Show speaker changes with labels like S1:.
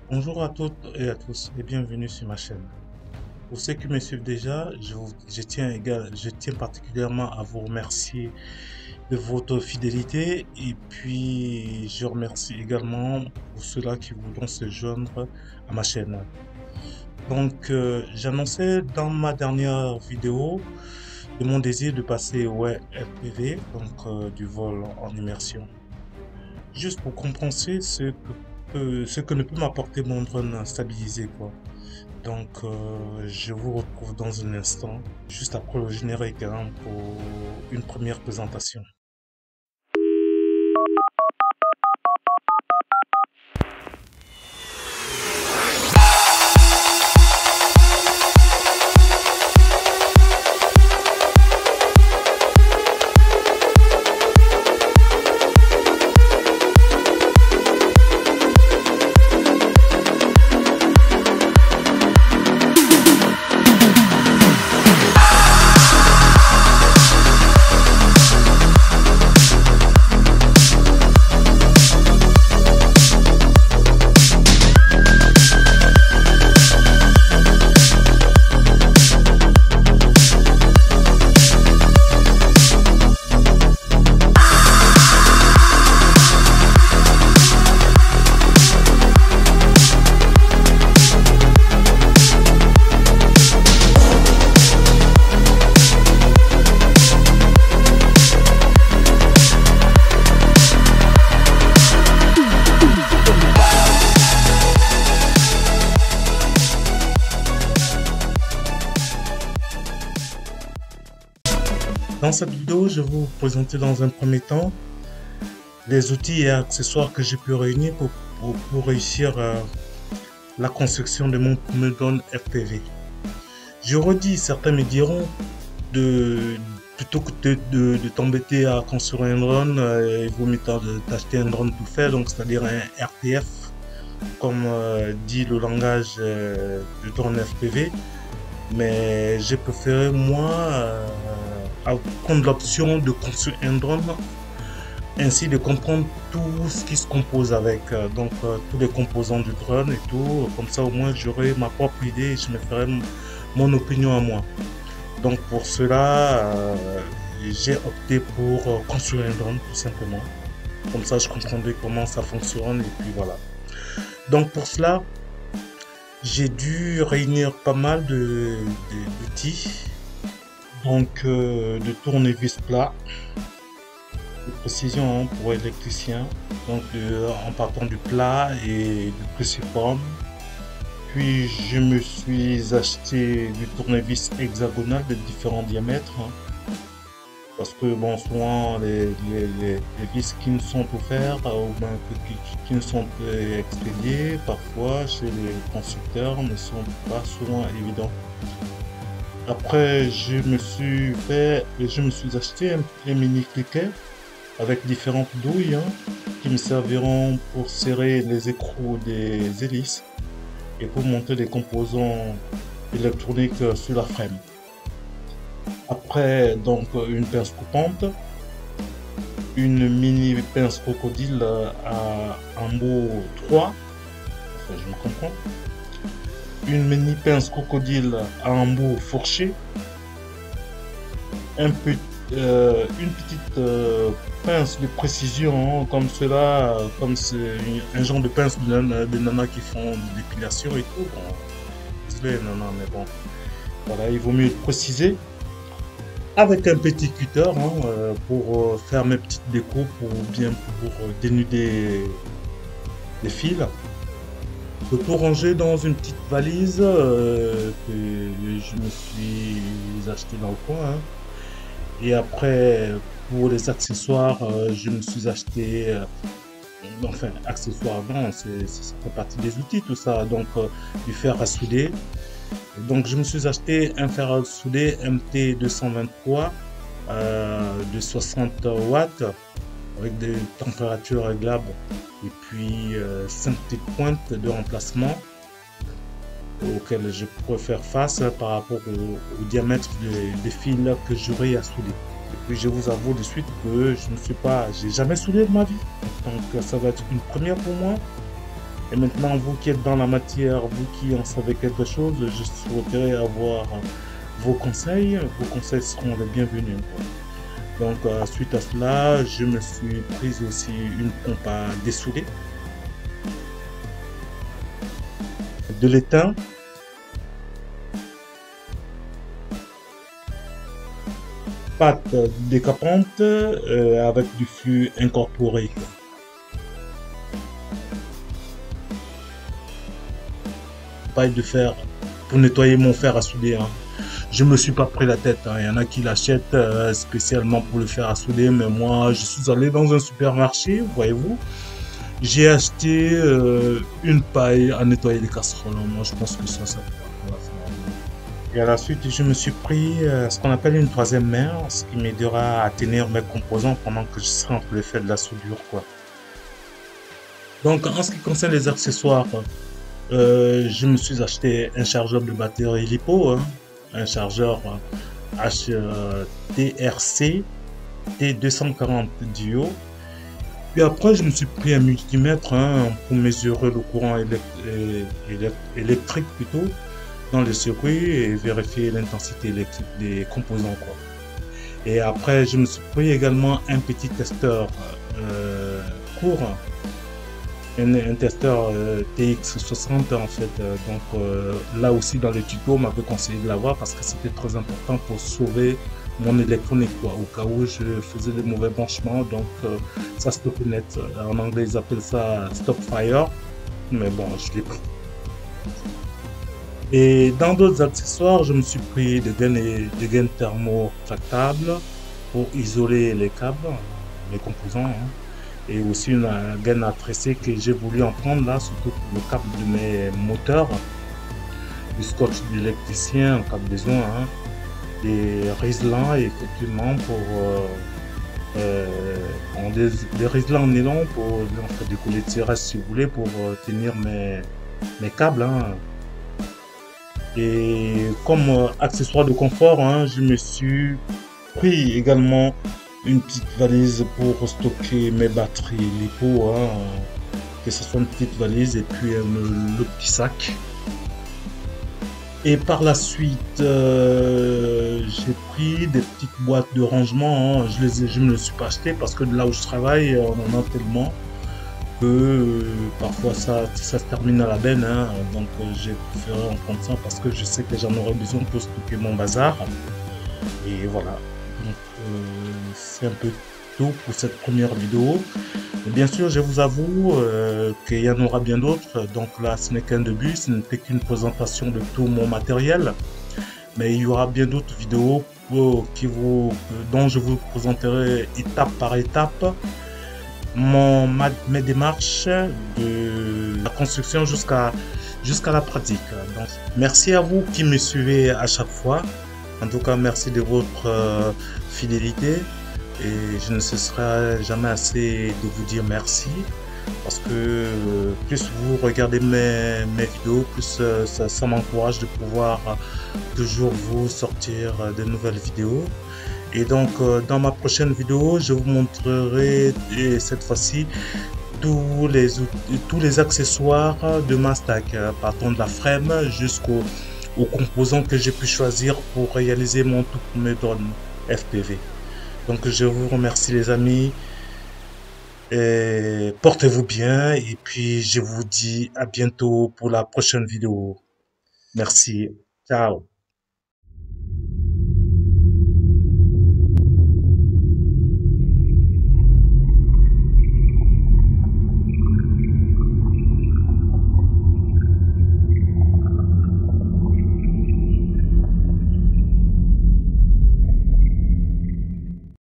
S1: Bonjour à toutes et à tous et bienvenue sur ma chaîne. Pour ceux qui me suivent déjà, je tiens particulièrement à vous remercier de votre fidélité et puis je remercie également pour ceux-là qui voudront se joindre à ma chaîne. J'annonçais dans ma dernière vidéo de mon désir de passer au FPV, du vol en immersion. Juste pour compenser ce que ne peut m'apporter mon drone stabilisé, quoi. Je vous retrouve dans un instant, juste après le générique, hein, pour une première présentation. Dans cette vidéo, je vais vous présenter dans un premier temps les outils et accessoires que j'ai pu réunir pour réussir la construction de mon premier drone FPV. Je redis, certains me diront plutôt que de t'embêter à construire un drone, il vaut mieux t'acheter un drone tout fait, donc c'est-à-dire un RTF, comme dit le langage du drone FPV. Mais j'ai préféré moi prendre l'option de construire un drone, ainsi de comprendre tout ce qui se compose avec, tous les composants du drone et tout, comme ça au moins j'aurai ma propre idée et je me ferai mon opinion à moi. Donc pour cela, j'ai opté pour construire un drone tout simplement. Comme ça je comprendrai comment ça fonctionne et puis voilà. Donc pour cela, j'ai dû réunir pas mal d'outils. De tournevis plat, de précision, hein, pour électricien, en partant du plat et du cruciforme. Puis je me suis acheté du tournevis hexagonal de différents diamètres, hein, parce que bon, souvent les vis qui ne sont offerts ou bien qui ne sont expédiés parfois chez les constructeurs ne sont pas souvent évidents. Après, je me suis acheté un mini cliquet avec différentes douilles, hein, qui me serviront pour serrer les écrous des hélices et pour monter les composants électroniques sur la frame. Après, donc, une pince coupante, une mini pince crocodile à embout 3, enfin, je me comprends. Une mini pince crocodile à embout fourché, une petite pince de précision, hein, comme cela, comme c'est un genre de pince de nanas qui font de l'épilation et tout. Bon, désolé nanas, mais bon, voilà, il vaut mieux préciser. Avec un petit cutter, hein, pour faire mes petites décos, pour dénuder les fils. De tout ranger dans une petite valise que je me suis acheté dans le coin, hein. Et après, pour les accessoires, je me suis acheté, enfin, accessoires, non, ça fait partie des outils, tout ça, du fer à souder. Donc, je me suis acheté un fer à souder MT223 de 60 watts avec des températures réglables et puis 5 petites pointes de remplacement auxquelles je pourrais faire face par rapport au diamètre des fils que j'aurai à souder. Et puis je vous avoue de suite que j'ai jamais soudé de ma vie, donc ça va être une première pour moi. Et maintenant, vous qui êtes dans la matière, vous qui en savez quelque chose, je souhaiterais avoir vos conseils. Vos conseils seront les bienvenus, quoi. Donc, suite à cela, je me suis prise aussi une pompe à dessouder, de l'étain, pâte décapante avec du flux incorporé, quoi. Paille de fer pour nettoyer mon fer à souder, hein. Je me suis pas pris la tête, hein. Il y en a qui l'achètent spécialement pour le fer à souder, mais moi, je suis allé dans un supermarché, voyez-vous. J'ai acheté une paille à nettoyer les casseroles. Moi, je pense que ça pourra faire. Et à la suite, je me suis pris ce qu'on appelle une troisième main, ce qui m'aidera à tenir mes composants pendant que je serai en train de faire de la soudure, quoi. Donc, en ce qui concerne les accessoires, je me suis acheté un chargeur de batterie LiPo, hein, un chargeur HTRC T240 Duo. Puis après, je me suis pris un multimètre, hein, pour mesurer le courant électrique plutôt dans le circuit et vérifier l'intensité électrique des composants, quoi. Et après, je me suis pris également un petit testeur court, un testeur TX60 en fait. Donc là aussi dans le tuto, on m'avait conseillé de l'avoir parce que c'était très important pour sauver mon électronique, quoi, au cas où je faisais des mauvais branchements. Donc ça stop net. En anglais, ils appellent ça stop fire. Mais bon, je l'ai pris. Et dans d'autres accessoires, je me suis pris des gaines thermo-tractables pour isoler les câbles, les composants, hein. Et aussi une gaine à tresser que j'ai voulu en prendre là, surtout pour le câble de mes moteurs, du scotch d'électricien en cas de besoin, hein, des riselants effectivement pour des riselants en nylon pour en fait, des coulées de cirage si vous voulez pour tenir mes câbles, hein. Et comme accessoire de confort, hein, je me suis pris également une petite valise pour stocker mes batteries LiPo, hein, que ce soit une petite valise et puis le petit sac. Et par la suite, j'ai pris des petites boîtes de rangement, hein. Je me les suis pas acheté parce que de là où je travaille, on en a tellement que parfois ça se termine à la benne, hein. Donc j'ai préféré en prendre ça parce que je sais que j'en aurai besoin pour stocker mon bazar. Et voilà. Donc c'est un peu tout pour cette première vidéo. Et bien sûr, je vous avoue qu'il y en aura bien d'autres. Donc là, ce n'est qu'un début, ce n'était qu'une présentation de tout mon matériel. Mais il y aura bien d'autres vidéos dont je vous présenterai étape par étape mes démarches de la construction jusqu'à la pratique. Donc, merci à vous qui me suivez à chaque fois. En tout cas, merci de votre fidélité et je ne cesserai jamais assez de vous dire merci parce que plus vous regardez mes vidéos, plus ça m'encourage de pouvoir toujours vous sortir de nouvelles vidéos. Et donc, dans ma prochaine vidéo, je vous montrerai cette fois-ci tous les accessoires de ma stack, partant de la frame aux composants que j'ai pu choisir pour réaliser mon tout premier drone FPV. Donc, je vous remercie les amis, et portez-vous bien et puis je vous dis à bientôt pour la prochaine vidéo. Merci, ciao.